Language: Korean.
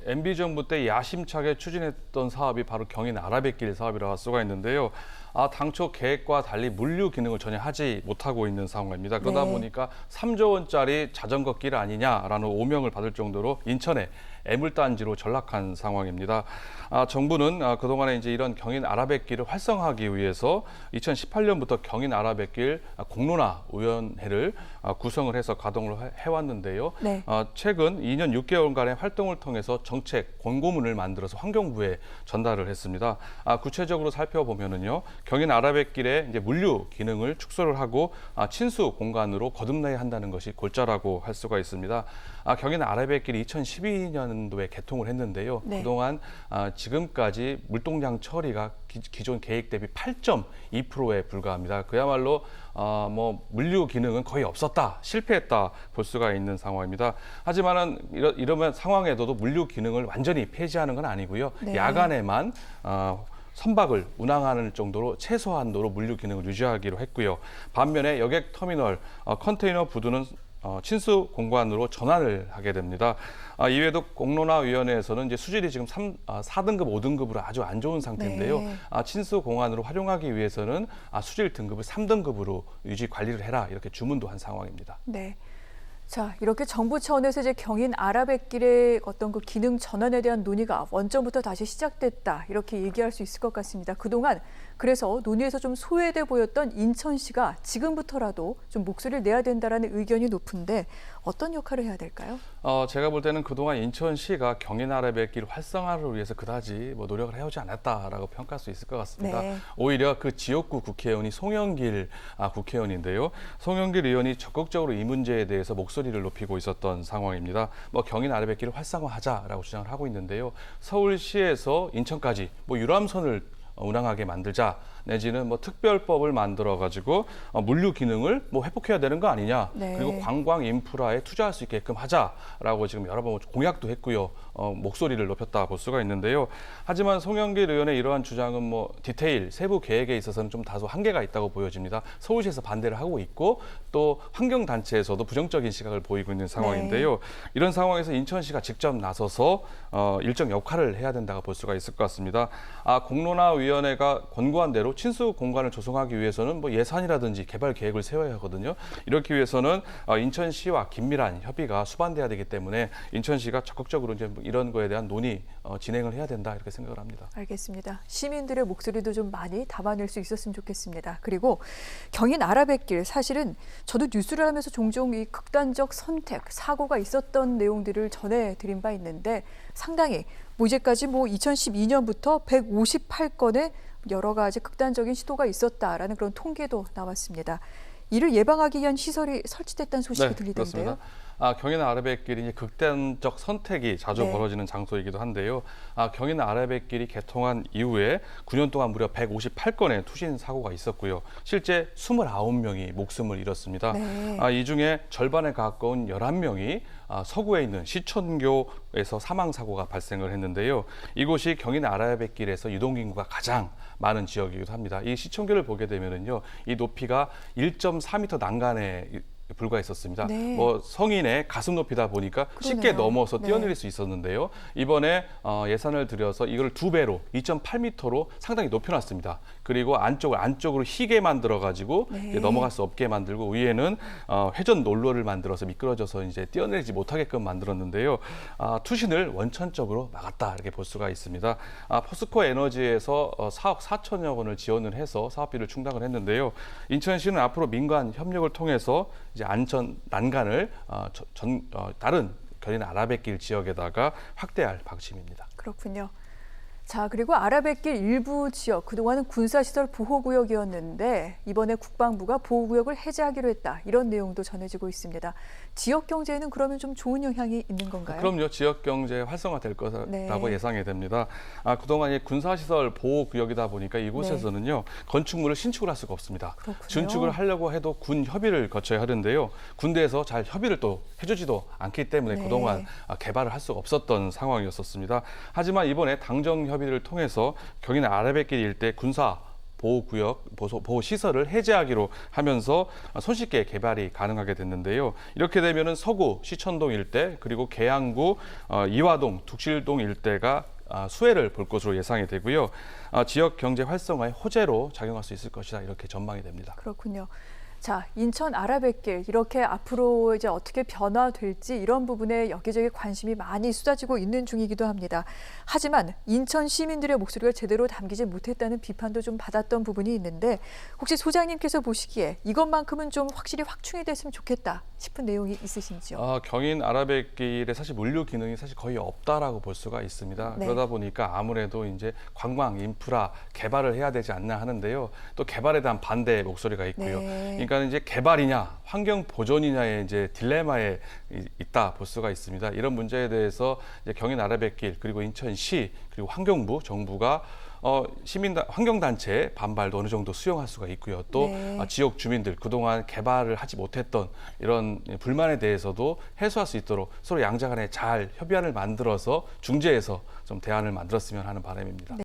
MB 정부 때 야심차게 추진했던 사업이 바로 경인 아라뱃길 사업이라고 할 수가 있는데요. 당초 계획과 달리 물류 기능을 전혀 하지 못하고 있는 상황입니다. 그러다 네. 보니까 3조 원짜리 자전거 길 아니냐라는 오명을 받을 정도로 인천에 애물단지로 전락한 상황입니다. 정부는 그동안에 이제 이런 경인 아라뱃길을 활성화하기 위해서 2018년부터 경인 아라뱃길 공론화 위원회를 구성을 해서 가동을 해왔는데요. 네. 최근 2년 6개월간의 활동을 통해서 정책 권고문을 만들어서 환경부에 전달을 했습니다. 구체적으로 살펴보면은요, 경인 아라뱃길의 이제 물류 기능을 축소를 하고 친수 공간으로 거듭나야 한다는 것이 골자라고 할 수가 있습니다. 경인 아라뱃길이 2012년도에 개통을 했는데요. 네. 그동안 지금까지 물동량 처리가 기존 계획 대비 8.2%에 불과합니다. 그야말로 뭐 물류 기능은 거의 없었다, 실패했다 볼 수가 있는 상황입니다. 하지만은 이러면 상황에도 물류 기능을 완전히 폐지하는 건 아니고요. 네. 야간에만 선박을 운항하는 정도로 최소한도로 물류 기능을 유지하기로 했고요. 반면에 여객 터미널, 컨테이너 부두는 친수 공간으로 전환을 하게 됩니다. 이외에도 공론화위원회에서는 이제 수질이 지금 4등급, 5등급으로 아주 안 좋은 상태인데요. 네. 친수 공간으로 활용하기 위해서는 수질 등급을 3등급으로 유지 관리를 해라, 이렇게 주문도 한 상황입니다. 네. 자, 이렇게 정부 차원에서 이제 경인 아라뱃길의 어떤 그 기능 전환에 대한 논의가 원점부터 다시 시작됐다, 이렇게 얘기할 수 있을 것 같습니다. 그동안 그래서 논의에서 좀 소외돼 보였던 인천시가 지금부터라도 좀 목소리를 내야 된다라는 의견이 높은데 어떤 역할을 해야 될까요? 제가 볼 때는 그동안 인천시가 경인 아라뱃길 활성화를 위해서 그다지 노력을 해오지 않았다라고 평가할 수 있을 것 같습니다. 네. 오히려 그 지역구 국회의원이 송영길 국회의원인데요. 송영길 의원이 적극적으로 이 문제에 대해서 목소리를 높이고 있었던 상황입니다. 경인 아라뱃길을 활성화하자라고 주장을 하고 있는데요. 서울시에서 인천까지 유람선을 운항하게 만들자, 내지는 특별법을 만들어 가지고 물류 기능을 회복해야 되는 거 아니냐. 네. 그리고 관광 인프라에 투자할 수 있게끔 하자라고 지금 여러 번 공약도 했고요. 목소리를 높였다 볼 수가 있는데요. 하지만 송영길 의원의 이러한 주장은 디테일 세부 계획에 있어서는 좀 다소 한계가 있다고 보여집니다. 서울시에서 반대를 하고 있고 또 환경 단체에서도 부정적인 시각을 보이고 있는 상황인데요. 네. 이런 상황에서 인천시가 직접 나서서 일정 역할을 해야 된다고 볼 수가 있을 것 같습니다. 공론화위원회가 권고한 대로 친수 공간을 조성하기 위해서는 예산이라든지 개발 계획을 세워야 하거든요. 이렇기 위해서는 인천시와 긴밀한 협의가 수반돼야 되기 때문에 인천시가 적극적으로 이제 이런 거에 대한 논의 진행을 해야 된다, 이렇게 생각을 합니다. 알겠습니다. 시민들의 목소리도 좀 많이 담아낼 수 있었으면 좋겠습니다. 그리고 경인 아라뱃길, 사실은 저도 뉴스를 하면서 종종 이 극단적 선택, 사고가 있었던 내용들을 전해드린 바 있는데 상당히 이제까지 2012년부터 158건의 여러 가지 극단적인 시도가 있었다라는 그런 통계도 나왔습니다. 이를 예방하기 위한 시설이 설치됐다는 소식이 들리던데요. 그렇습니다. 경인 아라뱃길이 이제 극단적 선택이 자주 네. 벌어지는 장소이기도 한데요. 경인 아라뱃길이 개통한 이후에 9년 동안 무려 158건의 투신 사고가 있었고요. 실제 29명이 목숨을 잃었습니다. 네. 이 중에 절반에 가까운 11명이 서구에 있는 시천교에서 사망 사고가 발생을 했는데요. 이곳이 경인 아라뱃길에서 유동인구가 가장 많은 지역이기도 합니다. 이 시천교를 보게 되면은요, 이 높이가 1.4m 난간에 불과했었습니다. 네. 성인의 가슴 높이다 보니까 쉽게 그러네요. 넘어서 네. 뛰어내릴 수 있었는데요. 이번에 예산을 들여서 이걸 2배로 2.8m로 상당히 높여놨습니다. 그리고 안쪽으로 희게 만들어가지고 네. 이제 넘어갈 수 없게 만들고, 위에는 회전 롤러를 만들어서 미끄러져서 이제 뛰어내리지 못하게끔 만들었는데요. 투신을 원천적으로 막았다, 이렇게 볼 수가 있습니다. 포스코 에너지에서 4억 4천여 원을 지원을 해서 사업비를 충당을 했는데요. 인천시는 앞으로 민간 협력을 통해서 이제 안전 난간을 다른 경인 아라뱃길 지역에다가 확대할 방침입니다. 그렇군요. 자, 그리고 아라뱃길 일부 지역, 그동안은 군사시설 보호구역이었는데 이번에 국방부가 보호구역을 해제하기로 했다, 이런 내용도 전해지고 있습니다. 지역 경제에는 그러면 좀 좋은 영향이 있는 건가요? 그럼요. 지역 경제 활성화될 거라고 네. 예상이 됩니다. 그동안 군사시설 보호구역이다 보니까 이곳에서는요, 건축물을 신축을 할 수가 없습니다. 그렇군요. 준축을 하려고 해도 군 협의를 거쳐야 하는데요. 군대에서 잘 협의를 또 해주지도 않기 때문에 네. 그동안 개발을 할 수가 없었던 상황이었었습니다. 하지만 이번에 당정 협의를 통해서 경인 아라뱃길 일대 군사 보호구역, 보호시설을 해제하기로 하면서 손쉽게 개발이 가능하게 됐는데요. 이렇게 되면은 서구 시천동 일대 그리고 계양구 이화동, 둑실동 일대가 수혜를 볼 것으로 예상이 되고요. 지역 경제 활성화의 호재로 작용할 수 있을 것이다 이렇게 전망이 됩니다. 그렇군요. 자, 인천 아라뱃길 이렇게 앞으로 이제 어떻게 변화될지 이런 부분에 여기저기 관심이 많이 쏟아지고 있는 중이기도 합니다. 하지만 인천 시민들의 목소리가 제대로 담기지 못했다는 비판도 좀 받았던 부분이 있는데 혹시 소장님께서 보시기에 이것만큼은 좀 확실히 확충이 됐으면 좋겠다 싶은 내용이 있으신지요? 경인 아라뱃길에 사실 물류 기능이 사실 거의 없다라고 볼 수가 있습니다. 네. 그러다 보니까 아무래도 이제 관광 인프라 개발을 해야 되지 않나 하는데요. 또 개발에 대한 반대 목소리가 있고요. 네. 그러니까 이제 개발이냐 환경 보존이냐의 이제 딜레마에 있다 볼 수가 있습니다. 이런 문제에 대해서 이제 경인 아라뱃길 그리고 인천시 그리고 환경부 정부가 환경단체의 반발도 어느 정도 수용할 수가 있고요. 또 네. 지역 주민들 그동안 개발을 하지 못했던 이런 불만에 대해서도 해소할 수 있도록 서로 양자 간에 잘 협의안을 만들어서 중재해서 좀 대안을 만들었으면 하는 바람입니다. 네.